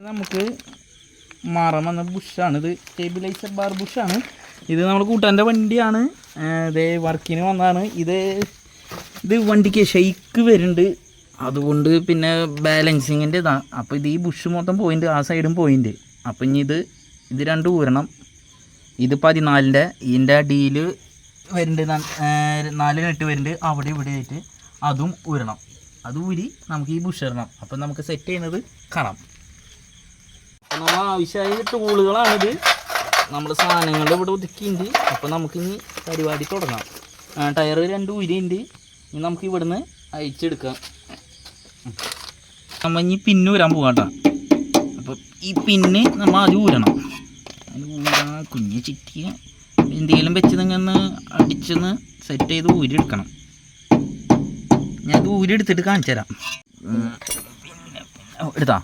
നമുക്ക് മാറാൻ വന്ന ബുഷാണ് ഇത്. സ്റ്റെബിലൈസർ ബാർ ബുഷാണ് ഇത്. നമ്മുടെ കൂട്ടാൻ്റെ വണ്ടിയാണ്. ഇത് വർക്കിന് വന്നതാണ്. ഇത് വണ്ടിക്ക് ഷെയ്ക്ക് വരുന്നുണ്ട്, അതുകൊണ്ട് പിന്നെ ബാലൻസിങ്ങിൻ്റെ ഇതാണ്. അപ്പോൾ ഇത് ഈ ബുഷ് മൊത്തം പോയിൻ്റ്, ആ സൈഡും പോയിൻ്റ്. അപ്പം ഇനി ഇത് രണ്ടും ഊരണം. ഇത് 14-ൻ്റെ ഇതിൻ്റെ അടിയിൽ വരുന്നുണ്ട്, 4 നെട്ട് വരുന്നുണ്ട് അവിടെ ഇവിടെ ആയിട്ട്. അതും ഊരണം. അത് ഊരി നമുക്ക് ഈ ബുഷ് ഇടണം. അപ്പം നമുക്ക് സെറ്റ് ചെയ്യുന്നത് കാണാം. അപ്പം നമ്മൾ ആവശ്യമായ ടൂളുകളാണിത്. നമ്മൾ സാധനങ്ങളുടെ ഇവിടെ ഒതുക്കിയിട്ടുണ്ട്. അപ്പോൾ നമുക്കിനി പരിപാടി തുടങ്ങാം. ടയർ 2 ഊരിയുണ്ട്. ഇനി നമുക്ക് ഇവിടുന്ന് അയച്ചെടുക്കാം. നമ്മൾ ഇനി പിന്ന് ഊരാൻ പോകാം കേട്ടോ. അപ്പം ഈ പിന്ന് നമ്മൾ ആദ്യം ഊരണം. കുഞ്ഞ് ചിറ്റിയ എന്തെങ്കിലും വെച്ച് നിങ്ങന്ന് അടിച്ചൊന്ന് സെറ്റ് ചെയ്ത് ഊരിയെടുക്കണം. ഞാനത് ഊരിയെടുത്തിട്ട് കാണിച്ചു തരാം. എടുത്താ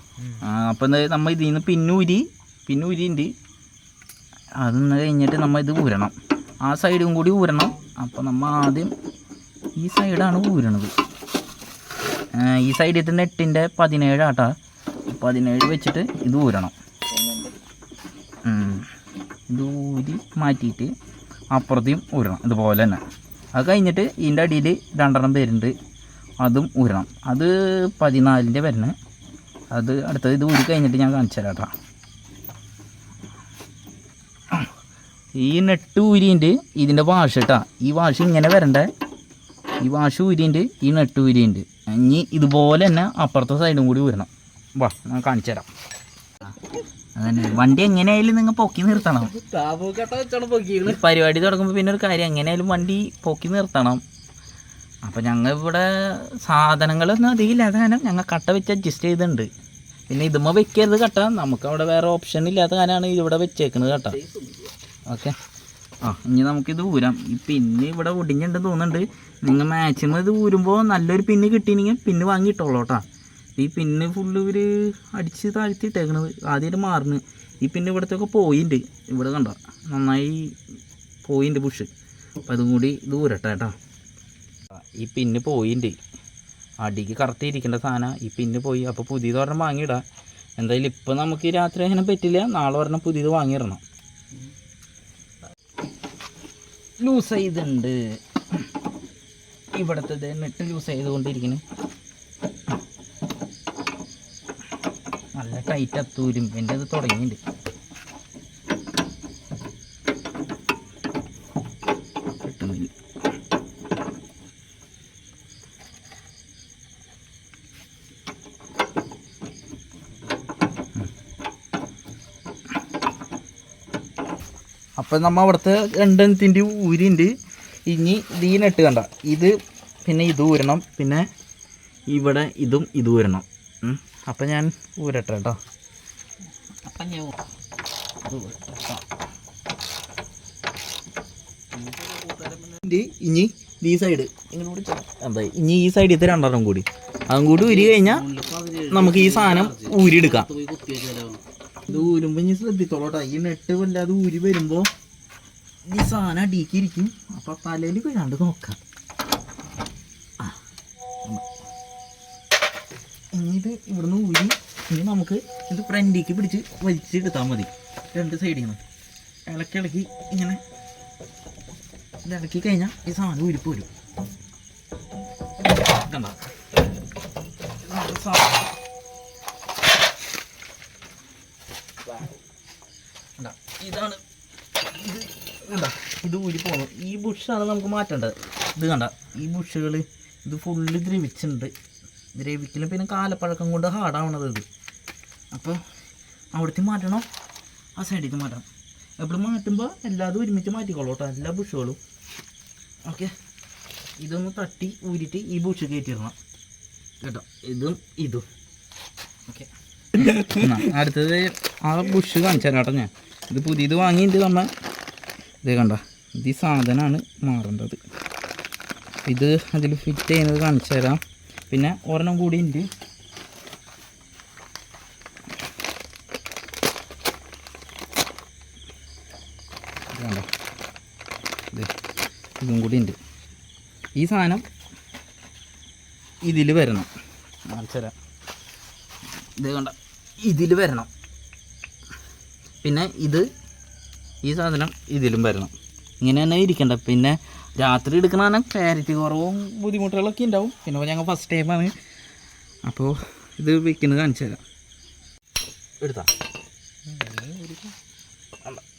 അപ്പം എന്താ നമ്മൾ ഇതിൽ നിന്ന് പിന്നൂരിയുണ്ട്. അതൊന്ന് കഴിഞ്ഞിട്ട് നമ്മൾ ഇത് ഊരണം. ആ സൈഡും കൂടി ഊരണം. അപ്പം നമ്മൾ ആദ്യം ഈ സൈഡാണ് ഊരണത്. ഈ സൈഡിൽ നെട്ടിൻ്റെ 17 ആട്ടാ. 17 വെച്ചിട്ട് ഇത് ഊരണം. ഇത് ഊരി മാറ്റിയിട്ട് അപ്പുറത്തേയും ഊരണം ഇതുപോലെ തന്നെ. അത് കഴിഞ്ഞിട്ട് ഇതിൻ്റെ അടിയിൽ 2 പേരുണ്ട്, അതും ഊരണം. അത് 14-ൻ്റെ വരുന്നത്. അത് അടുത്തത് ഇത് ഊരി കഴിഞ്ഞിട്ട് ഞാൻ കാണിച്ചു തരാം കേട്ടോ. ഈ നെട്ട് ഊരിയുണ്ട്, ഇതിൻ്റെ വാഷ് കേട്ടോ. ഈ വാഷ് ഇങ്ങനെ വരണ്ടേ. ഈ വാഷ് ഊരിയുണ്ട്, ഈ നെട്ട് ഊരിയുണ്ട്. ഇനി ഇതുപോലെ തന്നെ അപ്പുറത്തെ സൈഡും കൂടി ഊരണം. വാ ഞാൻ കാണിച്ചു തരാം. അതന്നെ, വണ്ടി എങ്ങനെയായാലും നിങ്ങൾ പൊക്കി നിർത്തണം. പരിപാടി തുടങ്ങുമ്പോൾ പിന്നെ ഒരു കാര്യം, എങ്ങനെയായാലും വണ്ടി പൊക്കി നിർത്തണം. അപ്പോൾ ഞങ്ങൾ ഇവിടെ സാധനങ്ങളൊന്നും അധികമില്ലാത്ത കാരണം ഞങ്ങൾ കട്ട വെച്ച് അഡ്ജസ്റ്റ് ചെയ്തിട്ടുണ്ട്. പിന്നെ ഇതുമ്പോൾ വെക്കരുത് കട്ട, നമുക്ക് അവിടെ വേറെ ഓപ്ഷൻ ഇല്ലാത്ത കാരണമാണ് ഇതിവിടെ വെച്ചേക്കുന്നത് കട്ട. ഓക്കെ, ഇനി നമുക്കിത് ഊരാം. ഈ പിന്ന് ഇവിടെ ഒടിഞ്ഞിട്ടുണ്ടെന്ന് തോന്നുന്നുണ്ട്. നിങ്ങൾ മാക്സിമം ഇത് ഊരുമ്പോൾ നല്ലൊരു പിന്ന് കിട്ടിയെങ്കിൽ പിന്ന് വാങ്ങിയിട്ടോളൂ കേട്ടോ. ഈ പിന്ന് ഫുള്ള് ഇവർ അടിച്ച് താഴ്ത്തിയിട്ടേക്കണത് ആദ്യമായിട്ട് മാറുന്നു. ഈ പിന്ന് ഇവിടത്തൊക്കെ പോയിൻ്റ് ഇവിടെ കണ്ടോ, നന്നായി പോയിൻ്റ് ബുഷ്. അപ്പോൾ അതും കൂടി ഇത് ഊരട്ടെ കേട്ടോ. ഈ പിന്ന് പോയിൻ്റ് അടിക്ക് കറക്റ്റ് ഇരിക്കേണ്ട സാധനം. ഈ പിന്ന് പോയി. അപ്പോൾ പുതിയത് ഒരെണ്ണം വാങ്ങിയിടാം. എന്തായാലും ഇപ്പം നമുക്ക് രാത്രി അങ്ങനെ പറ്റില്ല, നാളെ ഒരെണ്ണം പുതിയത് വാങ്ങിയിടണം. ലൂസ് ചെയ്തുണ്ട് ഇവിടുത്തെ നെട്ട് ലൂസ് ചെയ്തുകൊണ്ടിരിക്കുന്നു. നല്ല ടൈറ്റ് അത്തൂരും എൻ്റെ അത് തുടങ്ങിയിട്ടുണ്ട്. കിട്ടുന്നില്ല. അപ്പം നമ്മൾ അവിടുത്തെ 2 ഊരിയുണ്ട്. ഇനി ഈ നെട്ട് കണ്ട, ഇത് പിന്നെ ഇത് ഊരണം. പിന്നെ ഇവിടെ ഇത് ഊരണം. അപ്പം ഞാൻ ഊരട്ടെ കേട്ടോ. അപ്പം ഞാൻ ഇനി ഈ സൈഡ് എന്താ, ഇനി ഈ സൈഡിലത്തെ 2 കൂടി അതും കൂടി ഊരി കഴിഞ്ഞാൽ നമുക്ക് ഈ സാധനം ഊരിയെടുക്കാം. ഇത് ഊരുമ്പോൾ ഇനി ശ്രദ്ധിച്ചോളൂട്ടോ. ഈ നെട്ട് വല്ലാതെ ഊരി വരുമ്പോൾ ഈ സാധനം അടിക്കിരിക്കും. അപ്പം തലയിൽ വീഴാണ്ട് നോക്കാം. ഇത് ഇവിടുന്ന് ഊരി ഇനി നമുക്ക് ഇത് ഫ്രണ്ടിലേക്ക് പിടിച്ച് വലിച്ചെടുത്താൽ മതി. 2 സൈഡിൽ നിന്ന് ഇളക്കി ഇങ്ങനെ ഇളക്കി കഴിഞ്ഞാൽ ഈ സാധനം ഊരിപ്പോരും. കണ്ട ഇതാണ് ഇത്. കണ്ട ഇത് ഊരി പോകുന്നു. ഈ ബുഷാണ് നമുക്ക് മാറ്റേണ്ടത്. ഇത് കണ്ട ഈ ബുഷുകൾ ഇത് ഫുള്ള് ദ്രവിച്ചിട്ടുണ്ട്. ദ്രവിക്കലും പിന്നെ കാലപ്പഴക്കം കൊണ്ട് ഹാർഡാവണത് ഇത്. അപ്പോൾ അവിടുത്തെ മാറ്റണം, ആ സൈഡിൽ മാറ്റണം. എപ്പോഴും മാറ്റുമ്പോൾ എല്ലാതും ഒരുമിച്ച് മാറ്റിക്കോളൂ കേട്ടോ, എല്ലാ ബുഷുകളും. ഓക്കെ, ഇതൊന്ന് തട്ടി ഊരിയിട്ട് ഈ ബുഷ് കയറ്റിയിടണം കേട്ടോ. ഇതും ഓക്കെ. അടുത്തത് ആ ബുഷ് കാണിച്ചു തരാം കേട്ടോ. ഞാൻ ഇത് പുതിയത് വാങ്ങിയിട്ട് നമ്മൾ ഇത് കണ്ട, ഇത് ഈ സാധനമാണ് മാറേണ്ടത്. ഇത് അതിൽ ഫിറ്റ് ചെയ്യുന്നത് കാണിച്ചു തരാം. പിന്നെ ഒരെണ്ണം കൂടി ഉണ്ട്. ഇതും കൂടി ഉണ്ട്. ഈ സാധനം ഇതിൽ വരണം. കാണിച്ചു തരാം. ഇത് കണ്ട ഇതിൽ വരണം. പിന്നെ ഈ സാധനം ഇതിലും വരണം. ഇങ്ങനെ തന്നെ ഇരിക്കണ്ട. പിന്നെ രാത്രി എടുക്കണ ക്ലാരിറ്റി കുറവും ബുദ്ധിമുട്ടുകളൊക്കെ ഉണ്ടാവും. പിന്നെ ഞങ്ങൾ ഫസ്റ്റ് ടൈമാണ്, അപ്പോൾ ഇത് വെക്കുന്നത് കാണിച്ചു തരാം. എടുത്താ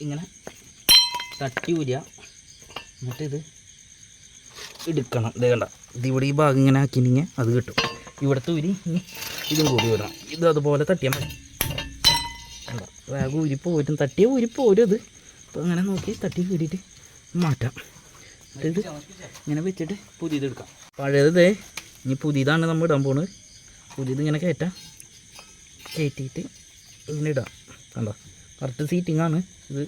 ഇങ്ങനെ തട്ടി ഊരിയ, എന്നിട്ട് ഇത് എടുക്കണം. ഇത് കണ്ട, ഇതിവിടെ ഈ ഭാഗം ഇങ്ങനെ ആക്കിയില്ലെങ്കിൽ അത് കിട്ടും. ഇവിടുത്തെ ഊരി ഇതും കൂടി വരണം. ഇത് അതുപോലെ തട്ടിയാൽ മതി. കണ്ട, വേഗം ഊരിപ്പോരും, തട്ടിയ ഊരിപ്പോരും. അത് അപ്പോൾ അങ്ങനെ നോക്കി തട്ടി ഊരിയിട്ട് മാറ്റാം. ഇത് ഇങ്ങനെ വെച്ചിട്ട് പുതിയത് എടുക്കാം. പഴയത് ഇനി പുതിയതാണ് നമ്മൾ ഇടാൻ പോകുന്നത്. പുതിയത് ഇങ്ങനെ കയറ്റിയിട്ട് ഇങ്ങനെ ഇടാം. കണ്ടോ, കറക്റ്റ് സീറ്റിംഗാണ് ഇത്.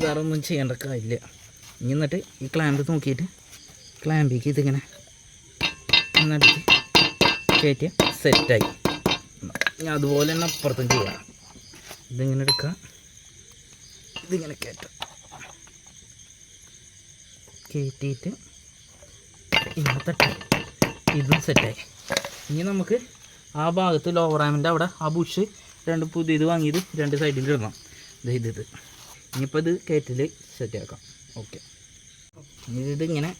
വേറെ ഒന്നും ചെയ്യേണ്ട കാര്യമില്ല. ഇനി എന്നിട്ട് ഈ ക്ലാമ്പ് നോക്കിയിട്ട് ക്ലാമ്പിക്ക് ഇതിങ്ങനെ എന്നിട്ട് കയറ്റിയ സെറ്റായി. ഇനി അതുപോലെ തന്നെ അപ്പുറത്തും ചെയ്യാം. ഇതിങ്ങനെ എടുക്കുക, ഇതിങ്ങനെ കയറ്റിയിട്ട് ഇങ്ങനെ തട്ടി ഇതും സെറ്റായി. ഇനി നമുക്ക് ആ ഭാഗത്ത് ലോവർ റാമിൻ്റെ അവിടെ ആ ബുഷ് പുതിയത് വാങ്ങിയത് 2 സൈഡിൽ ഇടണം. ഇത് ഇനിയിപ്പോൾ ഇത് കയറ്റിൽ സെറ്റാക്കാം. ഓക്കെ, ഇതിങ്ങനെ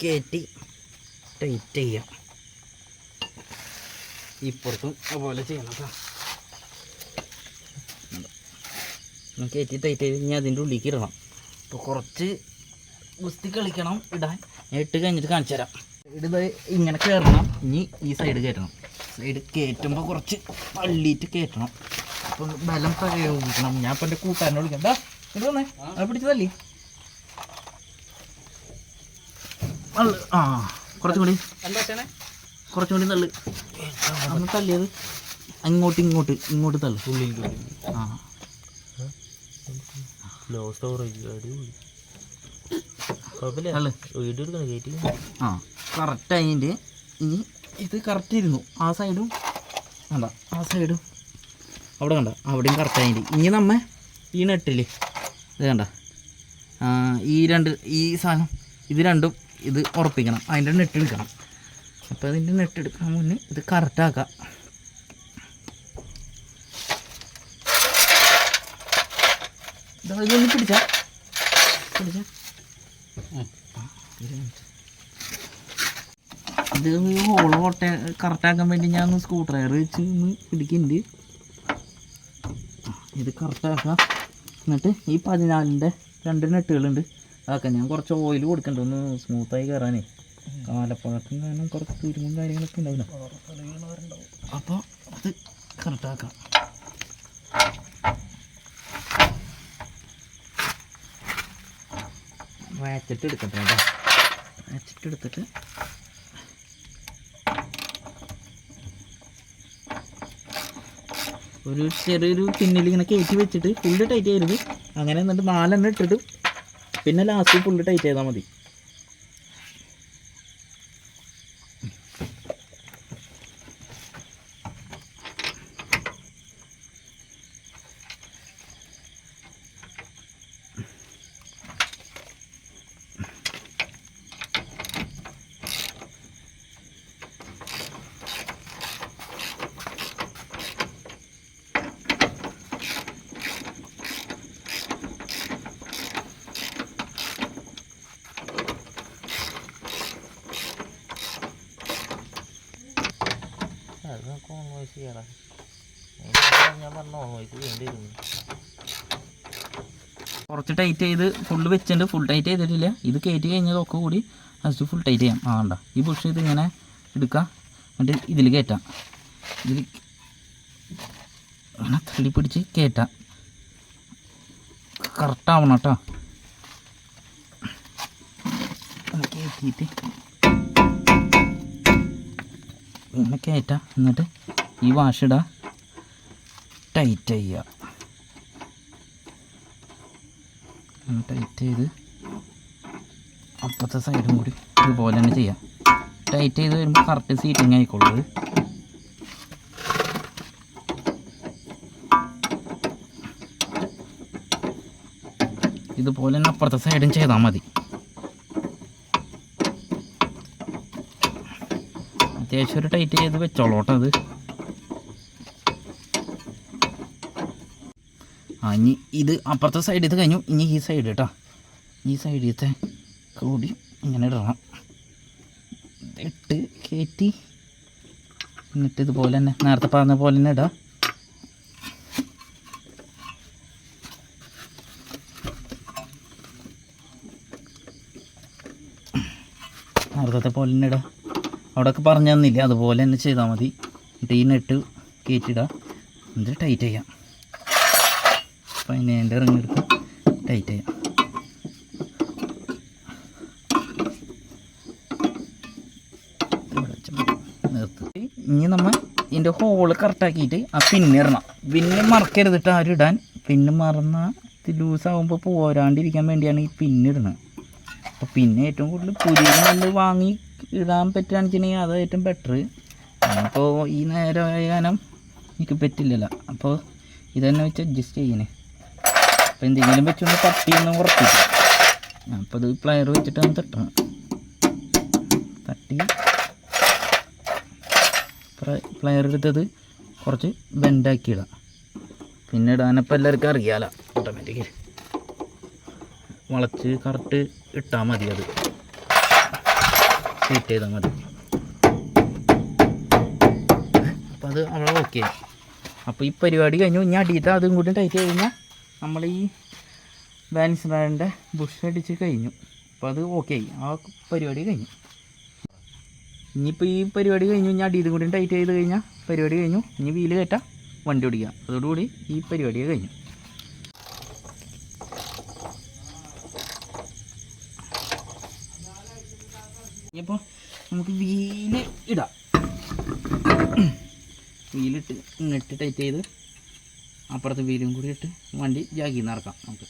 കയറ്റി ടൈറ്റ് ചെയ്യാം. ഇപ്പുറത്തും അതുപോലെ ചെയ്യണം കേട്ടോ. കയറ്റി ടൈറ്റ് ചെയ്ത് ഇനി അതിൻ്റെ ഉള്ളിലേക്ക് ഇടണം. അപ്പോൾ കുറച്ച് ഗുസ്തി കളിക്കണം ഇടാൻ. ഇട്ട് കഴിഞ്ഞിട്ട് കാണിച്ചു തരാം. ഇത് ഇങ്ങനെ കയറണം. ഇനി ഈ സൈഡ് കയറ്റണം. സൈഡ് കയറ്റുമ്പോൾ കുറച്ച് പള്ളിയിട്ട് കയറ്റണം. അപ്പം ബലം പ്രയോഗിക്കണം. ഞാൻ ഇപ്പം എൻ്റെ കൂട്ടുകാരനെ വിളിക്കാം. ഇത് വന്നേ, അത് പിടിച്ച് തല്ലി. കുറച്ചും കൂടി തള്ളു. അന്ന് തല്ലിയത് ഇങ്ങോട്ട് തള്ളു. കറക്റ്റ് അതിൻ്റെ ഇനി ഇത് കറക്റ്റ് ഇരുന്നു. ആ സൈഡും കണ്ട, ആ സൈഡും അവിടെ കണ്ട, അവിടെയും കറക്റ്റ് അതിൻ്റെ. ഇനി നമ്മ ഈ നെട്ടിൽ ഇത് കണ്ട, ഈ സാധനം ഇത് രണ്ടും ഇത് ഉറപ്പിക്കണം. അതിൻ്റെ നെട്ട് എടുക്കണം. അപ്പോൾ അതിൻ്റെ നെട്ട് എടുക്കാൻ മുന്നേ ഇത് കറക്റ്റാക്കാം. ഇതൊന്ന് പിടിച്ചാ ഇത് ഹോള് കറക്റ്റാക്കാൻ വേണ്ടി ഞാൻ ഒന്ന് സ്ക്രൂ ഡ്രൈവർ വെച്ച് ഒന്ന് പിടിക്കുന്നുണ്ട്. ഇത് കറക്റ്റാക്കാം. എന്നിട്ട് ഈ 14-ൻ്റെ 2 നെട്ടുകളുണ്ട്, അതൊക്കെ ഞാൻ കുറച്ച് ഓയിൽ കൊടുക്കണ്ട ഒന്ന് സ്മൂത്തായി കയറാനേ. കാലപ്പഴക്കം കാരണം കുറച്ച് തുരുമ്പും കാര്യങ്ങളൊക്കെ ഉണ്ടാവില്ല. അപ്പോൾ അത് കറക്റ്റാക്കാം. വാച്ചിട്ട് എടുക്കട്ടെ കേട്ടോ. വാച്ചിട്ട് എടുത്തിട്ട് ഒരു ചെറിയൊരു പിന്നിൽ ഇങ്ങനെ കയറ്റി വെച്ചിട്ട് ഫുള്ള് ടൈറ്റ് ചെയ്യരുത്. അങ്ങനെ എന്നിട്ട് 4 ഇട്ടിട്ട് പിന്നെ ലാസ്റ്റ് ഫുള്ള് ടൈറ്റ് ചെയ്താൽ മതി. കുറച്ച് ടൈറ്റ് ചെയ്ത് ഫുള്ള് വെച്ചിട്ടുണ്ട്. ഫുൾ ടൈറ്റ് ചെയ്തിട്ടില്ല. ഇത് കയറ്റി കഴിഞ്ഞതൊക്കെ കൂടി ഫസ്റ്റ് ഫുൾ ടൈറ്റ് ചെയ്യാം. വേണ്ട, ഈ ബുഷ് ഇതിങ്ങനെ എടുക്കാം. എന്നിട്ട് ഇതിൽ കയറ്റാം. ഇതിൽ അങ്ങനെ തള്ളി പിടിച്ച് കയറ്റാം. കറക്റ്റാവണം കേട്ടോ. കയറ്റിയിട്ട് ഇങ്ങനെ കയറ്റാം. എന്നിട്ട് ഈ വാഷിടുക, ടൈറ്റ് ചെയ്യുക. ടൈറ്റ് ചെയ്ത് അപ്പുറത്തെ സൈഡും കൂടി ഇതുപോലെ തന്നെ ചെയ്യാം. ടൈറ്റ് ചെയ്ത് വരുമ്പോൾ കറക്റ്റ് സീറ്റിംഗ് ആയിക്കോളൂ. ഇതുപോലെ തന്നെ അപ്പുറത്തെ സൈഡും ചെയ്താൽ മതി. അത്യാവശ്യം ഒരു ടൈറ്റ് ചെയ്ത് വെച്ചോളൂ കേട്ടോ. അത് ഇനി ഇത് അപ്പുറത്തെ സൈഡിൽ ഇത് കഴിഞ്ഞു. ഇനി ഈ സൈഡ് കേട്ടോ, ഈ സൈഡിലത്തെ കൂടി ഇങ്ങനെ ഇടണം. ഇട്ട് കയറ്റി എന്നിട്ട് ഇതുപോലെ തന്നെ നേരത്തെ പറഞ്ഞ പോലെ തന്നെ ഇടാം. നേരത്തെ പോലെ തന്നെ ഇടാം. അവിടെയൊക്കെ പറഞ്ഞു തന്നില്ല, അതുപോലെ തന്നെ ചെയ്താൽ മതി. എന്നിട്ട് ഈ നെട്ട് കയറ്റിയിടുക, എന്നിട്ട് ടൈറ്റ് ചെയ്യാം. അപ്പം അതിൻ്റെ ഇറങ്ങിയെടുത്ത് ടൈറ്റ് ചെയ്യാം. ഇനി നമ്മൾ ഇതിൻ്റെ ഹോള് കറക്റ്റാക്കിയിട്ട് ആ പിന്നിടണം. പിന്നെ മറക്കരുതിട്ട് ആരും ഇടാൻ. പിന്നെ മറന്നാൽ ഇത് ലൂസാകുമ്പോൾ പോരാണ്ടിരിക്കാൻ വേണ്ടിയാണ് ഈ പിന്നിടുന്നത്. അപ്പോൾ പിന്നെ ഏറ്റവും കൂടുതൽ പുതിയ നല്ല വാങ്ങി ഇടാൻ പറ്റുകയാണെന്ന് വെച്ചിട്ടുണ്ടെങ്കിൽ അത് ഏറ്റവും ബെറ്റർ. അപ്പോൾ ഈ നേരമായ കാരണം എനിക്ക് പറ്റില്ലല്ലോ, അപ്പോൾ ഇതന്നെ വെച്ച് അഡ്ജസ്റ്റ് ചെയ്യണേ. അപ്പോൾ എന്തെങ്കിലും വെച്ചൊന്ന് തട്ടിയൊന്ന് ഉറപ്പിക്കും. അപ്പോൾ ഇത് പ്ലയർ വെച്ചിട്ടാണ് തട്ടണം. തട്ടി പ്ലയർ എടുത്തത് കുറച്ച് ബെൻഡാക്കി ഇടാം. പിന്നെ ഇടാനപ്പോൾ എല്ലാവർക്കും അറിയാമല്ലോ, ഓട്ടോമാറ്റിക്കലി വളച്ച് കറക്റ്റ് ഇട്ടാൽ മതി. അത് സെറ്റ് ചെയ്താൽ മതി. അപ്പോൾ അത് അവിടെ ഓക്കെ. അപ്പോൾ ഈ പരിപാടി കഴിഞ്ഞു. ഇനി അടിയിട്ട് അതും കൂടി ടൈറ്റ് ചെയ്ത് കഴിഞ്ഞാൽ നമ്മൾ ഈ ബാലൻസ് ബാൻഡിൻ്റെ ബുഷ് അടിച്ച് കഴിഞ്ഞു. അപ്പോൾ അത് ഓക്കെ ആയി. ആ പരിപാടി കഴിഞ്ഞു. ഇനിയിപ്പോൾ ഈ പരിപാടി കഴിഞ്ഞു. ഇനി അടിയതും കൂടി ടൈറ്റ് ചെയ്ത് കഴിഞ്ഞാൽ പരിപാടി കഴിഞ്ഞു. ഇനി വീല് കയറ്റാം, വണ്ടി ഓടിക്കാം. അതോടുകൂടി ഈ പരിപാടി കഴിഞ്ഞു. ഇനിയിപ്പോൾ നമുക്ക് വീല് ഇടാം. വീലിട്ട് ഇങ്ങിട്ട് ടൈറ്റ് ചെയ്ത് അപ്പുറത്തെ വീലും കൂടി ഇട്ട് വണ്ടി ജാഗിൽ നിന്ന് ഇറക്കാം. നമുക്ക്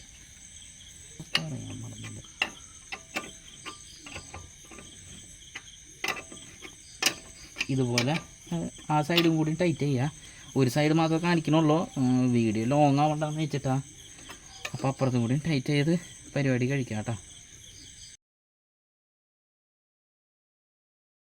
പറയാൻ മറന്നില്ല. ഇതുപോലെ ആ സൈഡും കൂടി ടൈറ്റ് ചെയ്യുക. ഒരു സൈഡ് മാത്രമേ കാണിക്കണുള്ളൂ, വീഡിയോ ലോങ് ആവണ്ടെന്ന് വെച്ചിട്ടാണ്. അപ്പോൾ അപ്പുറത്തും കൂടി ടൈറ്റ് ചെയ്ത് പരിപാടി കഴിക്കാം കേട്ടോ.